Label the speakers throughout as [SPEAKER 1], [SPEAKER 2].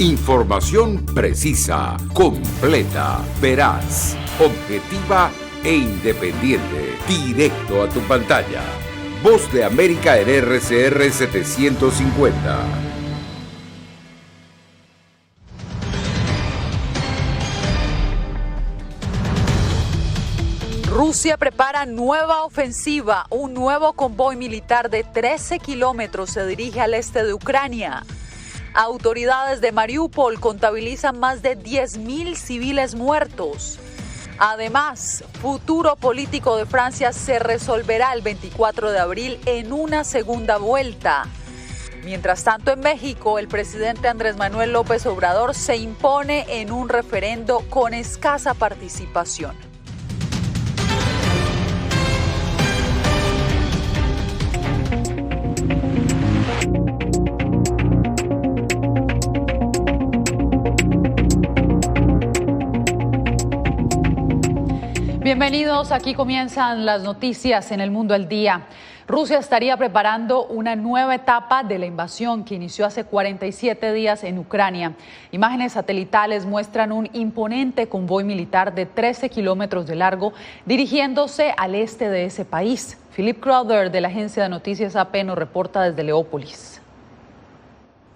[SPEAKER 1] Información precisa, completa, veraz, objetiva e independiente. Directo a tu pantalla. Voz de América en RCR 750.
[SPEAKER 2] Rusia prepara nueva ofensiva. Un nuevo convoy militar de 13 kilómetros se dirige al este de Ucrania. Autoridades de Mariupol contabilizan más de 10.000 civiles muertos. Además, futuro político de Francia se resolverá el 24 de abril en una segunda vuelta. Mientras tanto, en México, el presidente Andrés Manuel López Obrador se impone en un referendo con escasa participación. Bienvenidos, aquí comienzan las noticias en El Mundo al Día. Rusia estaría preparando una nueva etapa de la invasión que inició hace 47 días en Ucrania. Imágenes satelitales muestran un imponente convoy militar de 13 kilómetros de largo dirigiéndose al este de ese país. Philip Crowder de la agencia de noticias AP nos reporta desde Leópolis.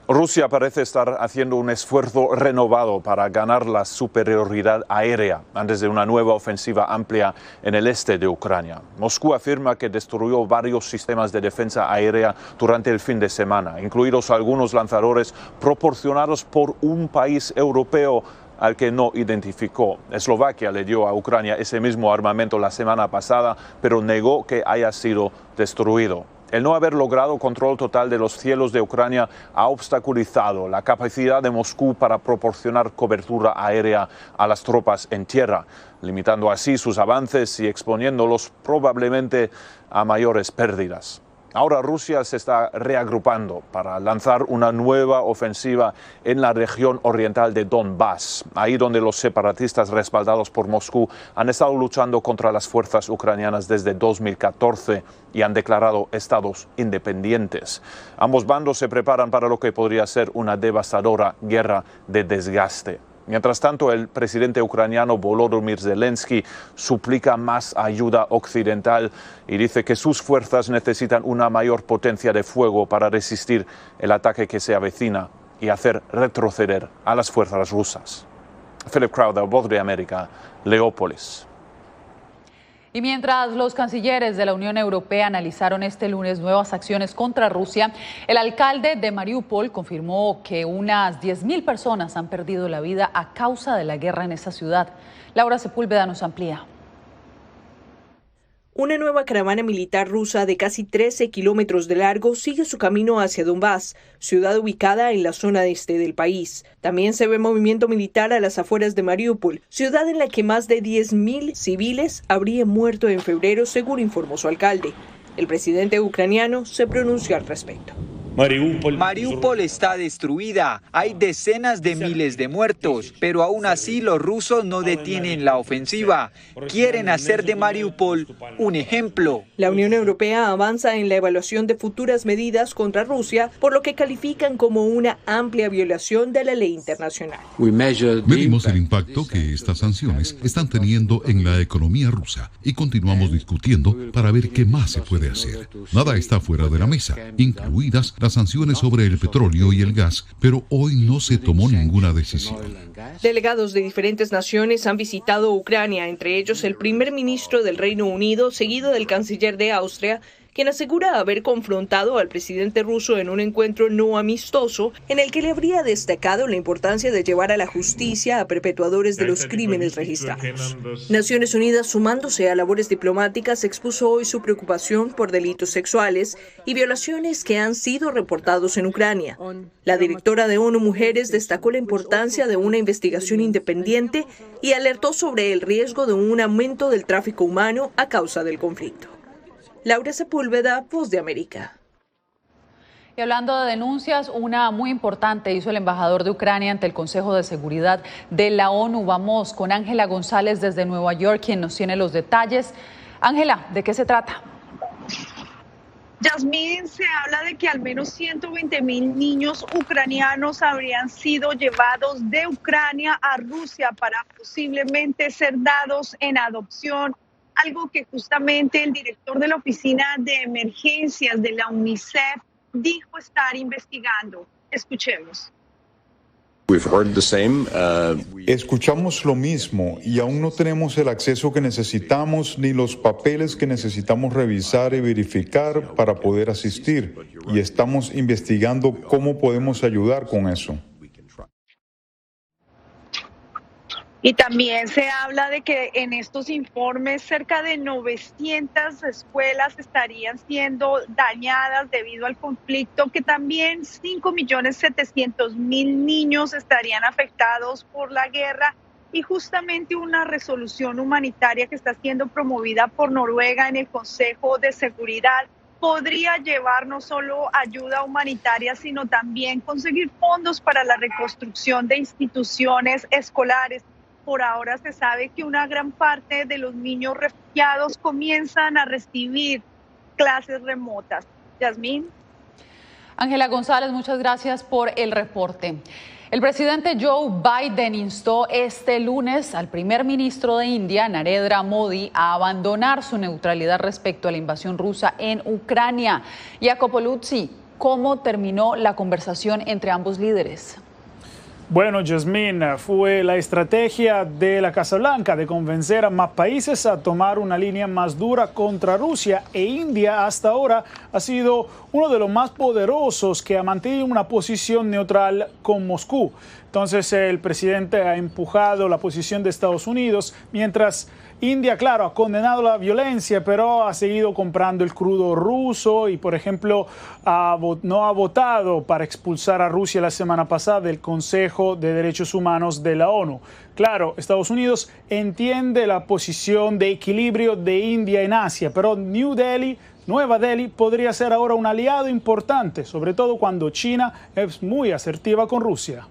[SPEAKER 3] Rusia parece estar haciendo un esfuerzo renovado para ganar la superioridad aérea antes de una nueva ofensiva amplia en el este de Ucrania. Moscú afirma que destruyó varios sistemas de defensa aérea durante el fin de semana, incluidos algunos lanzadores proporcionados por un país europeo al que no identificó. Eslovaquia le dio a Ucrania ese mismo armamento la semana pasada, pero negó que haya sido destruido. El no haber logrado control total de los cielos de Ucrania ha obstaculizado la capacidad de Moscú para proporcionar cobertura aérea a las tropas en tierra, limitando así sus avances y exponiéndolos probablemente a mayores pérdidas. Ahora Rusia se está reagrupando para lanzar una nueva ofensiva en la región oriental de Donbass, ahí donde los separatistas respaldados por Moscú han estado luchando contra las fuerzas ucranianas desde 2014 y han declarado estados independientes. Ambos bandos se preparan para lo que podría ser una devastadora guerra de desgaste. Mientras tanto, el presidente ucraniano Volodymyr Zelensky suplica más ayuda occidental y dice que sus fuerzas necesitan una mayor potencia de fuego para resistir el ataque que se avecina y hacer retroceder a las fuerzas rusas. Philip Crowder, Voz de América, Leópolis.
[SPEAKER 2] Y mientras los cancilleres de la Unión Europea analizaron este lunes nuevas acciones contra Rusia, el alcalde de Mariupol confirmó que unas 10.000 personas han perdido la vida a causa de la guerra en esa ciudad. Laura Sepúlveda nos amplía.
[SPEAKER 4] Una nueva caravana militar rusa de casi 13 kilómetros de largo sigue su camino hacia Donbass, ciudad ubicada en la zona este del país. También se ve movimiento militar a las afueras de Mariupol, ciudad en la que más de 10.000 civiles habrían muerto en febrero, según informó su alcalde. El presidente ucraniano se pronunció al respecto.
[SPEAKER 5] Mariupol está destruida, hay decenas de miles de muertos, pero aún así los rusos no detienen la ofensiva. Quieren hacer de Mariupol un ejemplo.
[SPEAKER 4] La Unión Europea avanza en la evaluación de futuras medidas contra Rusia, por lo que califican como una amplia violación de la ley internacional.
[SPEAKER 6] Medimos el impacto que estas sanciones están teniendo en la economía rusa y continuamos discutiendo para ver qué más se puede hacer. Nada está fuera de la mesa, incluidas las sanciones sobre el petróleo y el gas, pero hoy no se tomó ninguna decisión.
[SPEAKER 4] Delegados de diferentes naciones han visitado Ucrania, entre ellos el primer ministro del Reino Unido, seguido del canciller de Austria, quien asegura haber confrontado al presidente ruso en un encuentro no amistoso en el que le habría destacado la importancia de llevar a la justicia a perpetuadores de los crímenes registrados. Naciones Unidas, sumándose a labores diplomáticas, expuso hoy su preocupación por delitos sexuales y violaciones que han sido reportados en Ucrania. La directora de ONU Mujeres destacó la importancia de una investigación independiente y alertó sobre el riesgo de un aumento del tráfico humano a causa del conflicto. Laura Sepúlveda, Voz de América.
[SPEAKER 2] Y hablando de denuncias, una muy importante hizo el embajador de Ucrania ante el Consejo de Seguridad de la ONU. Vamos con Ángela González desde Nueva York, quien nos tiene los detalles. Ángela, ¿de qué se trata?
[SPEAKER 7] Yasmín, se habla de que al menos 120.000 niños ucranianos habrían sido llevados de Ucrania a Rusia para posiblemente ser dados en adopción, algo que justamente el director de la Oficina de Emergencias de la UNICEF dijo estar investigando. Escuchemos.
[SPEAKER 8] Escuchamos lo mismo y aún no tenemos el acceso que necesitamos ni los papeles que necesitamos revisar y verificar para poder asistir. Y estamos investigando cómo podemos ayudar con eso.
[SPEAKER 7] Y también se habla de que en estos informes cerca de 900 escuelas estarían siendo dañadas debido al conflicto, que también 5.700.000 niños estarían afectados por la guerra, y justamente una resolución humanitaria que está siendo promovida por Noruega en el Consejo de Seguridad podría llevar no solo ayuda humanitaria, sino también conseguir fondos para la reconstrucción de instituciones escolares. Por ahora se sabe que una gran parte de los niños refugiados comienzan a recibir clases remotas. Yasmín.
[SPEAKER 2] Ángela González, muchas gracias por el reporte. El presidente Joe Biden instó este lunes al primer ministro de India, Narendra Modi, a abandonar su neutralidad respecto a la invasión rusa en Ucrania. Jacopo Luzzi, ¿cómo terminó la conversación entre ambos líderes?
[SPEAKER 9] Bueno, Yasmín, fue la estrategia de la Casa Blanca de convencer a más países a tomar una línea más dura contra Rusia, e India hasta ahora ha sido uno de los más poderosos que ha mantenido una posición neutral con Moscú. Entonces el presidente ha empujado la posición de Estados Unidos, mientras India, claro, ha condenado la violencia, pero ha seguido comprando el crudo ruso y, por ejemplo, no ha votado para expulsar a Rusia la semana pasada del Consejo de Derechos Humanos de la ONU. Claro, Estados Unidos entiende la posición de equilibrio de India en Asia, pero Nueva Delhi podría ser ahora un aliado importante, sobre todo cuando China es muy asertiva con Rusia.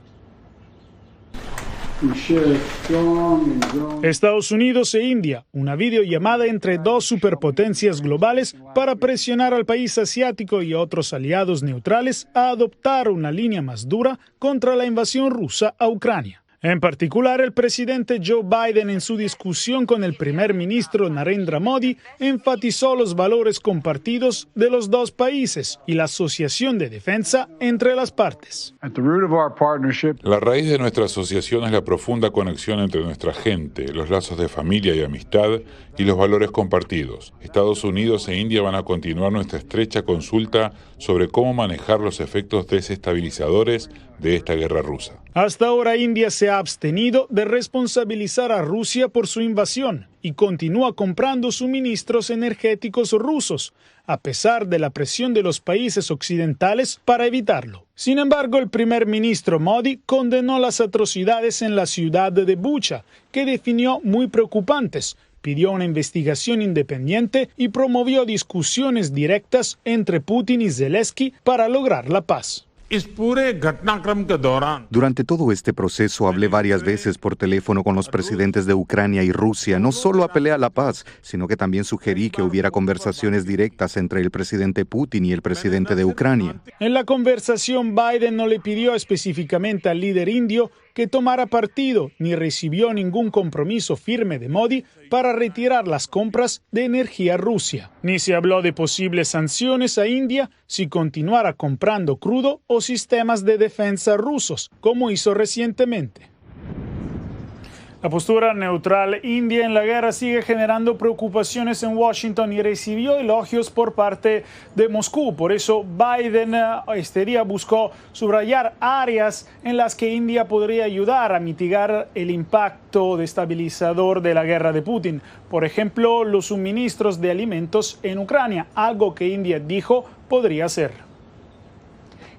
[SPEAKER 9] Estados Unidos e India, una videollamada entre dos superpotencias globales para presionar al país asiático y a otros aliados neutrales a adoptar una línea más dura contra la invasión rusa a Ucrania. En particular, el presidente Joe Biden, en su discusión con el primer ministro Narendra Modi, enfatizó los valores compartidos de los dos países y la asociación de defensa entre las partes.
[SPEAKER 10] La raíz de nuestra asociación es la profunda conexión entre nuestra gente, los lazos de familia y amistad y los valores compartidos. Estados Unidos e India van a continuar nuestra estrecha consulta sobre cómo manejar los efectos desestabilizadores de esta guerra rusa.
[SPEAKER 9] Hasta ahora, India se ha abstenido de responsabilizar a Rusia por su invasión y continúa comprando suministros energéticos rusos, a pesar de la presión de los países occidentales para evitarlo. Sin embargo, el primer ministro Modi condenó las atrocidades en la ciudad de Bucha, que definió muy preocupantes, pidió una investigación independiente y promovió discusiones directas entre Putin y Zelensky para lograr la paz.
[SPEAKER 11] Durante todo este proceso hablé varias veces por teléfono con los presidentes de Ucrania y Rusia. No solo apelé a la paz, sino que también sugerí que hubiera conversaciones directas entre el presidente Putin y el presidente de Ucrania.
[SPEAKER 9] En la conversación, Biden no le pidió específicamente al líder indio que tomara partido, ni recibió ningún compromiso firme de Modi para retirar las compras de energía a Rusia. Ni se habló de posibles sanciones a India si continuara comprando crudo o sistemas de defensa rusos, como hizo recientemente. La postura neutral india en la guerra sigue generando preocupaciones en Washington y recibió elogios por parte de Moscú. Por eso Biden este día buscó subrayar áreas en las que India podría ayudar a mitigar el impacto destabilizador de la guerra de Putin. Por ejemplo, los suministros de alimentos en Ucrania, algo que India dijo podría hacer.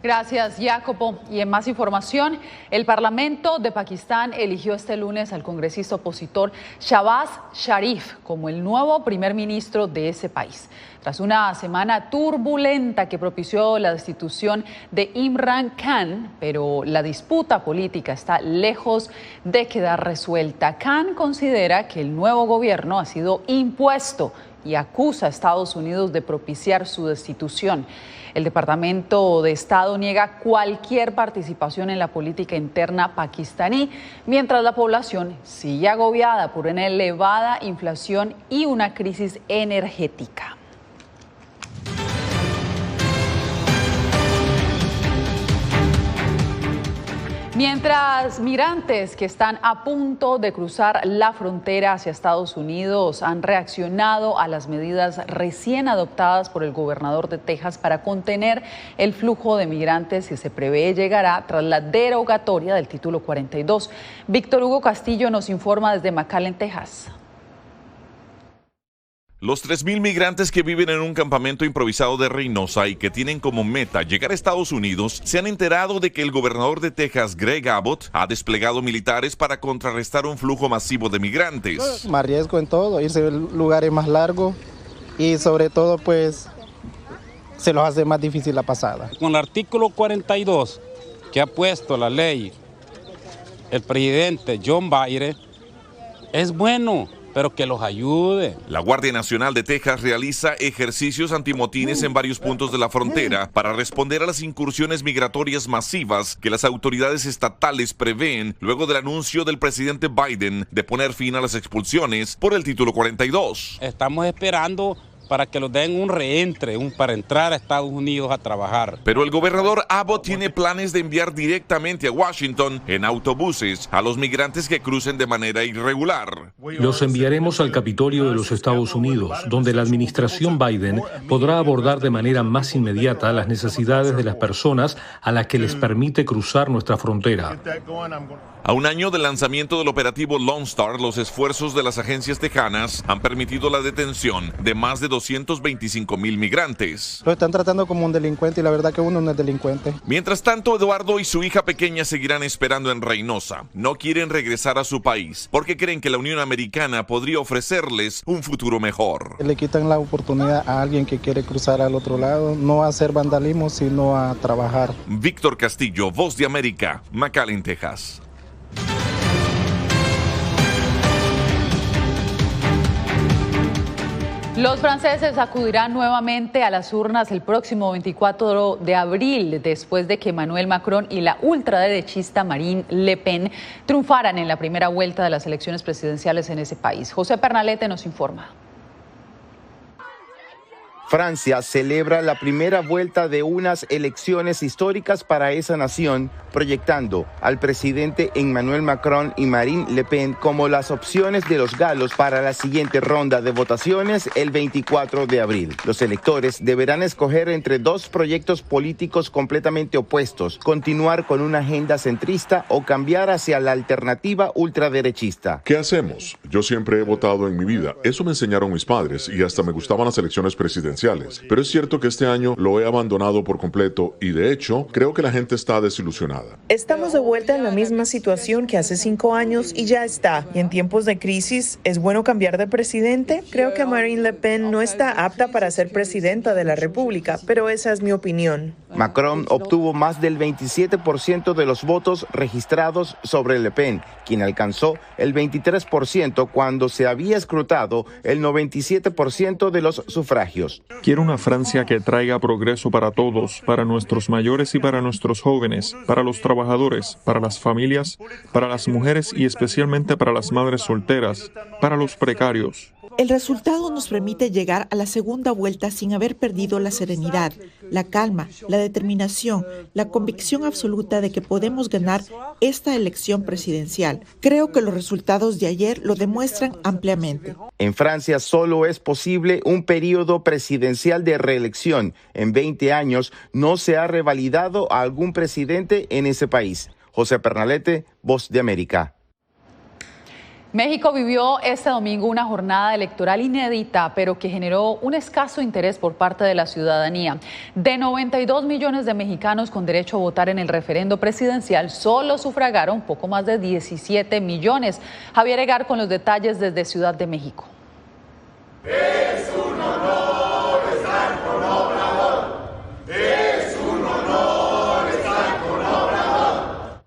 [SPEAKER 2] Gracias, Jacopo. Y en más información, el Parlamento de Pakistán eligió este lunes al congresista opositor Shahbaz Sharif como el nuevo primer ministro de ese país. Tras una semana turbulenta que propició la destitución de Imran Khan, pero la disputa política está lejos de quedar resuelta. Khan considera que el nuevo gobierno ha sido impuesto y acusa a Estados Unidos de propiciar su destitución. El Departamento de Estado niega cualquier participación en la política interna pakistaní, mientras la población sigue agobiada por una elevada inflación y una crisis energética. Mientras migrantes que están a punto de cruzar la frontera hacia Estados Unidos han reaccionado a las medidas recién adoptadas por el gobernador de Texas para contener el flujo de migrantes que se prevé llegará tras la derogatoria del título 42. Víctor Hugo Castillo nos informa desde McAllen, Texas.
[SPEAKER 12] Los 3.000 migrantes que viven en un campamento improvisado de Reynosa y que tienen como meta llegar a Estados Unidos se han enterado de que el gobernador de Texas, Greg Abbott, ha desplegado militares para contrarrestar un flujo masivo de migrantes.
[SPEAKER 13] Más riesgo en todo, irse a lugares más largos y sobre todo pues se los hace más difícil la pasada.
[SPEAKER 14] Con el artículo 42 que ha puesto la ley el presidente John Biden es bueno, pero que los ayude.
[SPEAKER 12] La Guardia Nacional de Texas realiza ejercicios antimotines en varios puntos de la frontera para responder a las incursiones migratorias masivas que las autoridades estatales prevén luego del anuncio del presidente Biden de poner fin a las expulsiones por el título 42.
[SPEAKER 14] Estamos esperando para que los den un reentre, para entrar a Estados Unidos a trabajar.
[SPEAKER 12] Pero el gobernador Abbott tiene planes de enviar directamente a Washington en autobuses a los migrantes que crucen de manera irregular.
[SPEAKER 15] Los enviaremos al Capitolio de los Estados Unidos, donde la administración Biden podrá abordar de manera más inmediata las necesidades de las personas a las que les permite cruzar nuestra frontera.
[SPEAKER 12] A un año del lanzamiento del operativo Lone Star, los esfuerzos de las agencias tejanas han permitido la detención de más de 225,000 migrantes.
[SPEAKER 13] Lo están tratando como un delincuente y la verdad que uno no es delincuente.
[SPEAKER 12] Mientras tanto, Eduardo y su hija pequeña seguirán esperando en Reynosa. No quieren regresar a su país porque creen que la Unión Americana podría ofrecerles un futuro mejor.
[SPEAKER 13] Le quitan la oportunidad a alguien que quiere cruzar al otro lado, no a hacer vandalismo, sino a trabajar.
[SPEAKER 12] Víctor Castillo, Voz de América, McAllen, Texas.
[SPEAKER 2] Los franceses acudirán nuevamente a las urnas el próximo 24 de abril, después de que Emmanuel Macron y la ultraderechista Marine Le Pen triunfaran en la primera vuelta de las elecciones presidenciales en ese país. José Pernalete nos informa.
[SPEAKER 16] Francia celebra la primera vuelta de unas elecciones históricas para esa nación, proyectando al presidente Emmanuel Macron y Marine Le Pen como las opciones de los galos para la siguiente ronda de votaciones el 24 de abril. Los electores deberán escoger entre dos proyectos políticos completamente opuestos, continuar con una agenda centrista o cambiar hacia la alternativa ultraderechista.
[SPEAKER 17] ¿Qué hacemos? Yo siempre he votado en mi vida. Eso me enseñaron mis padres y hasta me gustaban las elecciones presidenciales. Pero es cierto que este año lo he abandonado por completo y de hecho creo que la gente está desilusionada.
[SPEAKER 18] Estamos de vuelta en la misma situación que hace 5 años y ya está. Y en tiempos de crisis, ¿es bueno cambiar de presidente? Creo que Marine Le Pen no está apta para ser presidenta de la República, pero esa es mi opinión.
[SPEAKER 16] Macron obtuvo más del 27% de los votos registrados sobre Le Pen, quien alcanzó el 23% cuando se había escrutado el 97% de los sufragios.
[SPEAKER 19] Quiero una Francia que traiga progreso para todos, para nuestros mayores y para nuestros jóvenes, para los trabajadores, para las familias, para las mujeres y especialmente para las madres solteras, para los precarios.
[SPEAKER 20] El resultado nos permite llegar a la segunda vuelta sin haber perdido la serenidad, la calma, la determinación, la convicción absoluta de que podemos ganar esta elección presidencial. Creo que los resultados de ayer lo demuestran ampliamente.
[SPEAKER 16] En Francia solo es posible un periodo presidencial de reelección. En 20 años no se ha revalidado a algún presidente en ese país. José Pernalete, Voz de América.
[SPEAKER 2] México vivió este domingo una jornada electoral inédita, pero que generó un escaso interés por parte de la ciudadanía. De 92 millones de mexicanos con derecho a votar en el referendo presidencial, solo sufragaron poco más de 17 millones. Javier Egar con los detalles desde Ciudad de México.
[SPEAKER 21] Es un honor estar con Obrador. Es un honor estar con Obrador.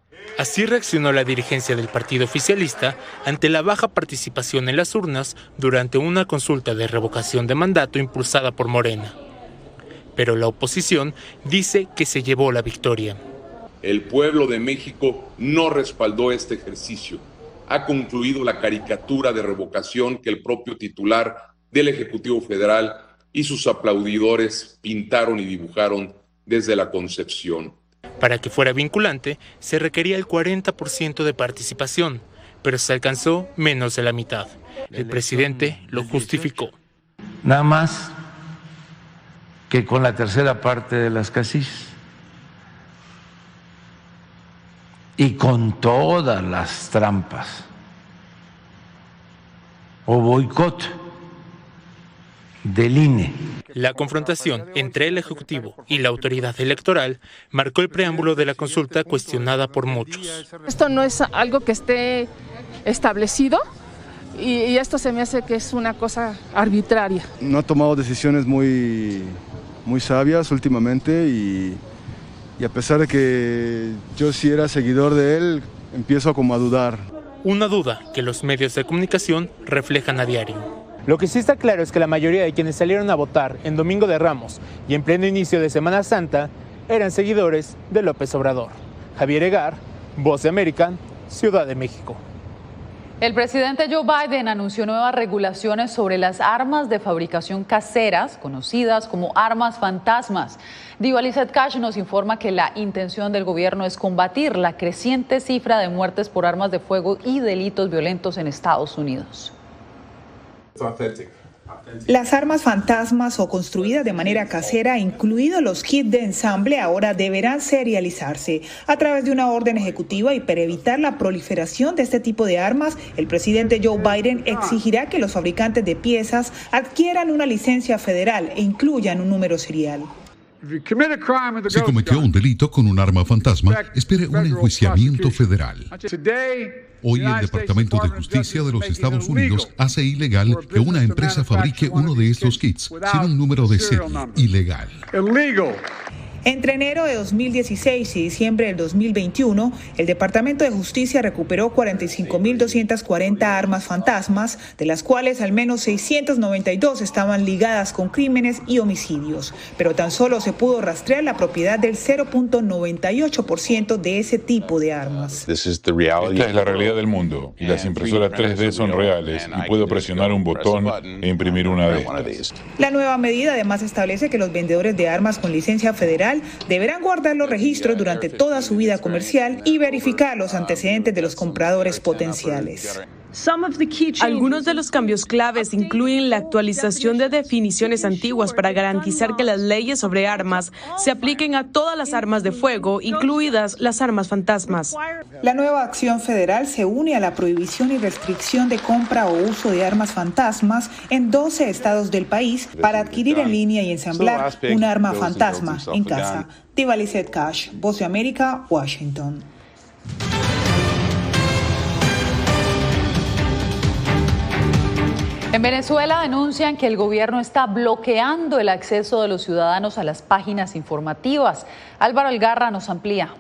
[SPEAKER 1] Así reaccionó la dirigencia del partido oficialista ante la baja participación en las urnas durante una consulta de revocación de mandato impulsada por Morena. Pero la oposición dice que se llevó la victoria.
[SPEAKER 22] El pueblo de México no respaldó este ejercicio. Ha concluido la caricatura de revocación que el propio titular del Ejecutivo Federal y sus aplaudidores pintaron y dibujaron desde la concepción.
[SPEAKER 1] Para que fuera vinculante, se requería el 40% de participación, pero se alcanzó menos de la mitad. El presidente lo justificó.
[SPEAKER 23] Nada más que con la tercera parte de las casillas y con todas las trampas o boicot del INE.
[SPEAKER 1] La confrontación entre el Ejecutivo y la autoridad electoral marcó el preámbulo de la consulta cuestionada por muchos.
[SPEAKER 24] Esto no es algo que esté establecido y esto se me hace que es una cosa arbitraria.
[SPEAKER 25] No ha tomado decisiones muy sabias últimamente y a pesar de que yo sí era seguidor de él, empiezo como a dudar.
[SPEAKER 1] Una duda que los medios de comunicación reflejan a diario.
[SPEAKER 26] Lo que sí está claro es que la mayoría de quienes salieron a votar en Domingo de Ramos y en pleno inicio de Semana Santa eran seguidores de López Obrador. Javier Egar, Voz de América, Ciudad de México.
[SPEAKER 2] El presidente Joe Biden anunció nuevas regulaciones sobre las armas de fabricación caseras, conocidas como armas fantasmas. Diva Lizeth Cash nos informa que la intención del gobierno es combatir la creciente cifra de muertes por armas de fuego y delitos violentos en Estados Unidos.
[SPEAKER 27] Las armas fantasmas o construidas de manera casera, incluidos los kits de ensamble, ahora deberán serializarse a través de una orden ejecutiva y para evitar la proliferación de este tipo de armas, el presidente Joe Biden exigirá que los fabricantes de piezas adquieran una licencia federal e incluyan un número serial.
[SPEAKER 6] Si cometió un delito con un arma fantasma, espere un enjuiciamiento federal. Hoy el Departamento de Justicia de los Estados Unidos hace ilegal que una empresa fabrique uno de estos kits sin un número de serie. Ilegal.
[SPEAKER 27] Entre enero de 2016 y diciembre del 2021, el Departamento de Justicia recuperó 45.240 armas fantasmas, de las cuales al menos 692 estaban ligadas con crímenes y homicidios, pero tan solo se pudo rastrear la propiedad del 0.98% de ese tipo de armas.
[SPEAKER 10] Esta es la realidad del mundo, y las impresoras 3D son reales, y puedo presionar un botón e imprimir una de estas.
[SPEAKER 27] La nueva medida además establece que los vendedores de armas con licencia federal deberán guardar los registros durante toda su vida comercial y verificar los antecedentes de los compradores potenciales.
[SPEAKER 28] Algunos de los cambios claves incluyen la actualización de definiciones antiguas para garantizar que las leyes sobre armas se apliquen a todas las armas de fuego, incluidas las armas fantasmas.
[SPEAKER 27] La nueva acción federal se une a la prohibición y restricción de compra o uso de armas fantasmas en 12 estados del país para adquirir en línea y ensamblar un arma fantasma en casa. Diva Lizeth Cash, Voz de América, Washington.
[SPEAKER 2] En Venezuela denuncian que el gobierno está bloqueando el acceso de los ciudadanos a las páginas informativas. Álvaro Algarra nos amplía.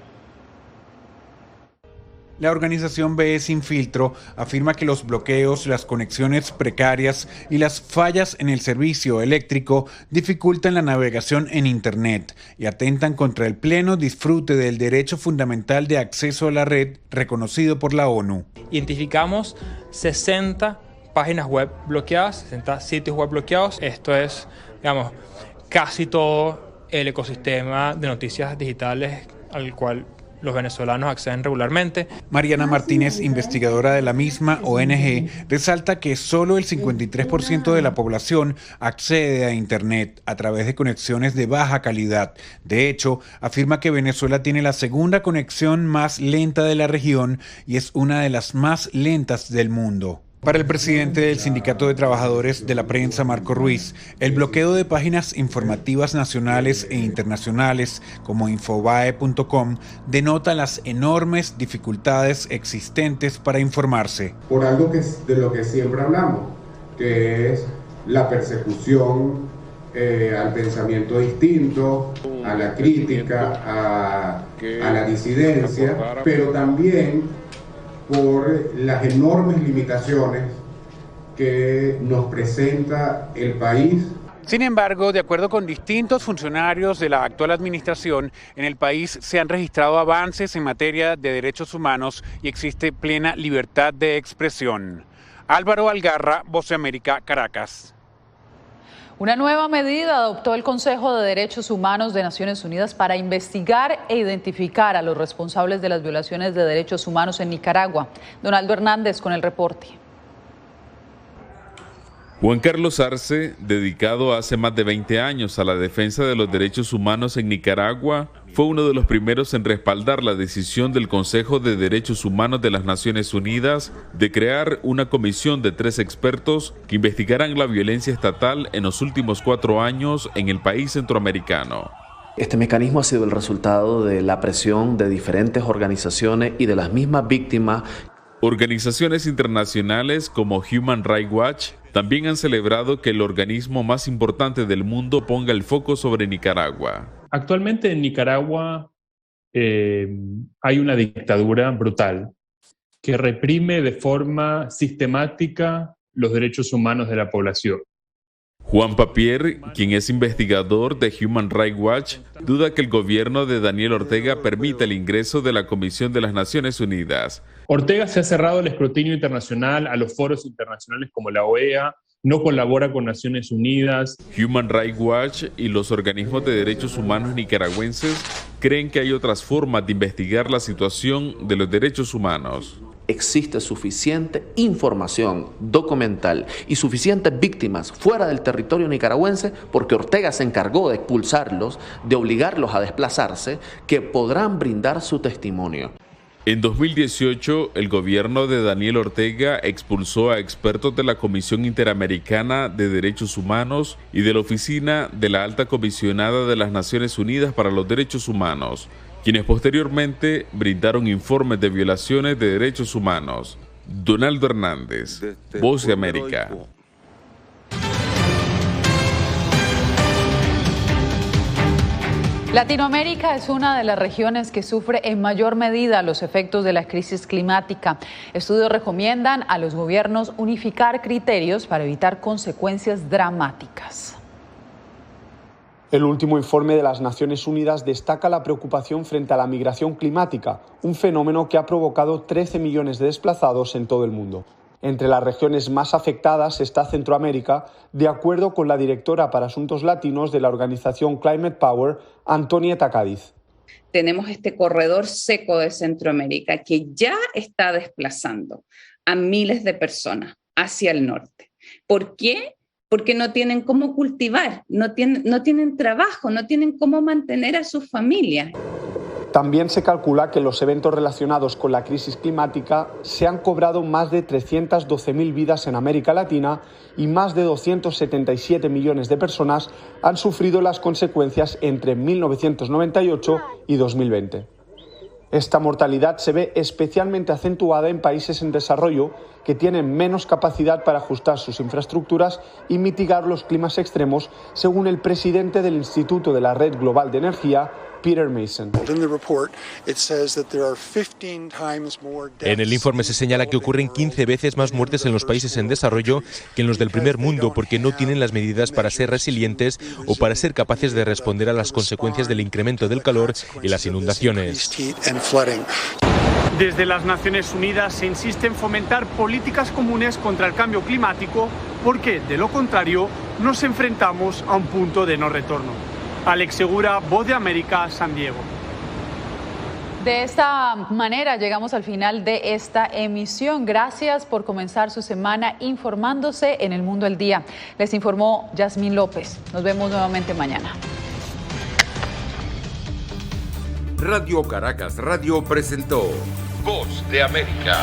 [SPEAKER 29] La organización BE Sin Filtro afirma que los bloqueos, las conexiones precarias y las fallas en el servicio eléctrico dificultan la navegación en Internet y atentan contra el pleno disfrute del derecho fundamental de acceso a la red reconocido por la ONU.
[SPEAKER 26] Identificamos 60 páginas web bloqueadas, 60 sitios web bloqueados. Esto es, digamos, casi todo el ecosistema de noticias digitales al cual los venezolanos acceden regularmente.
[SPEAKER 29] Mariana Martínez, investigadora de la misma ONG, resalta que solo el 53% de la población accede a Internet a través de conexiones de baja calidad. De hecho, afirma que Venezuela tiene la segunda conexión más lenta de la región y es una de las más lentas del mundo. Para el presidente del Sindicato de Trabajadores de la Prensa, Marco Ruiz, el bloqueo de páginas informativas nacionales e internacionales como Infobae.com denota las enormes dificultades existentes para informarse.
[SPEAKER 30] Por algo de lo que siempre hablamos, que es la persecución
[SPEAKER 3] al pensamiento distinto, a la crítica, a la disidencia, pero también por las enormes limitaciones que nos presenta el país.
[SPEAKER 29] Sin embargo, de acuerdo con distintos funcionarios de la actual administración, en el país se han registrado avances en materia de derechos humanos y existe plena libertad de expresión. Álvaro Algarra, Voz de América, Caracas.
[SPEAKER 2] Una nueva medida adoptó el Consejo de Derechos Humanos de Naciones Unidas para investigar e identificar a los responsables de las violaciones de derechos humanos en Nicaragua. Donaldo Hernández con el reporte.
[SPEAKER 4] Juan Carlos Arce, dedicado hace más de 20 años a la defensa de los derechos humanos en Nicaragua, fue uno de los primeros en respaldar la decisión del Consejo de Derechos Humanos de las Naciones Unidas de crear una comisión de 3 expertos que investigarán la violencia estatal en los últimos 4 años en el país centroamericano.
[SPEAKER 5] Este mecanismo ha sido el resultado de la presión de diferentes organizaciones y de las mismas víctimas.
[SPEAKER 4] Organizaciones internacionales como Human Rights Watch también han celebrado que el organismo más importante del mundo ponga el foco sobre Nicaragua.
[SPEAKER 7] Actualmente en Nicaragua hay una dictadura brutal que reprime de forma sistemática los derechos humanos de la población.
[SPEAKER 4] Juan Papier, quien es investigador de Human Rights Watch, duda que el gobierno de Daniel Ortega permita el ingreso de la Comisión de las Naciones Unidas.
[SPEAKER 7] Ortega se ha cerrado el escrutinio internacional a los foros internacionales como la OEA, no colabora con Naciones Unidas.
[SPEAKER 4] Human Rights Watch y los organismos de derechos humanos nicaragüenses creen que hay otras formas de investigar la situación de los derechos humanos.
[SPEAKER 5] Existe suficiente información documental y suficientes víctimas fuera del territorio nicaragüense porque Ortega se encargó de expulsarlos, de obligarlos a desplazarse, que podrán brindar su testimonio.
[SPEAKER 4] En 2018, el gobierno de Daniel Ortega expulsó a expertos de la Comisión Interamericana de Derechos Humanos y de la Oficina de la Alta Comisionada de las Naciones Unidas para los Derechos Humanos, quienes posteriormente brindaron informes de violaciones de derechos humanos. Donaldo Hernández, Voz de América.
[SPEAKER 2] Latinoamérica es una de las regiones que sufre en mayor medida los efectos de la crisis climática. Estudios recomiendan a los gobiernos unificar criterios para evitar consecuencias dramáticas.
[SPEAKER 8] El último informe de las Naciones Unidas destaca la preocupación frente a la migración climática, un fenómeno que ha provocado 13 millones de desplazados en todo el mundo. Entre las regiones más afectadas está Centroamérica, de acuerdo con la directora para Asuntos Latinos de la organización Climate Power, Antonieta Cádiz.
[SPEAKER 9] Tenemos este corredor seco de Centroamérica que ya está desplazando a miles de personas hacia el norte. ¿Por qué? Porque no tienen cómo cultivar, no tienen trabajo, no tienen cómo mantener a sus familias.
[SPEAKER 8] También se calcula que los eventos relacionados con la crisis climática se han cobrado más de 312.000 vidas en América Latina y más de 277 millones de personas han sufrido las consecuencias entre 1998 y 2020. Esta mortalidad se ve especialmente acentuada en países en desarrollo que tienen menos capacidad para ajustar sus infraestructuras y mitigar los climas extremos, según el presidente del Instituto de la Red Global de Energía, Peter Mason.
[SPEAKER 11] En el informe se señala que ocurren 15 veces más muertes en los países en desarrollo que en los del primer mundo porque no tienen las medidas para ser resilientes o para ser capaces de responder a las consecuencias del incremento del calor y las inundaciones.
[SPEAKER 14] Desde las Naciones Unidas se insiste en fomentar políticas comunes contra el cambio climático porque, de lo contrario, nos enfrentamos a un punto de no retorno. Alex Segura, Voz de América, San Diego.
[SPEAKER 2] De esta manera llegamos al final de esta emisión. Gracias por comenzar su semana informándose en El Mundo al Día. Les informó Yasmín López. Nos vemos nuevamente mañana.
[SPEAKER 15] Radio Caracas Radio presentó Voz de América.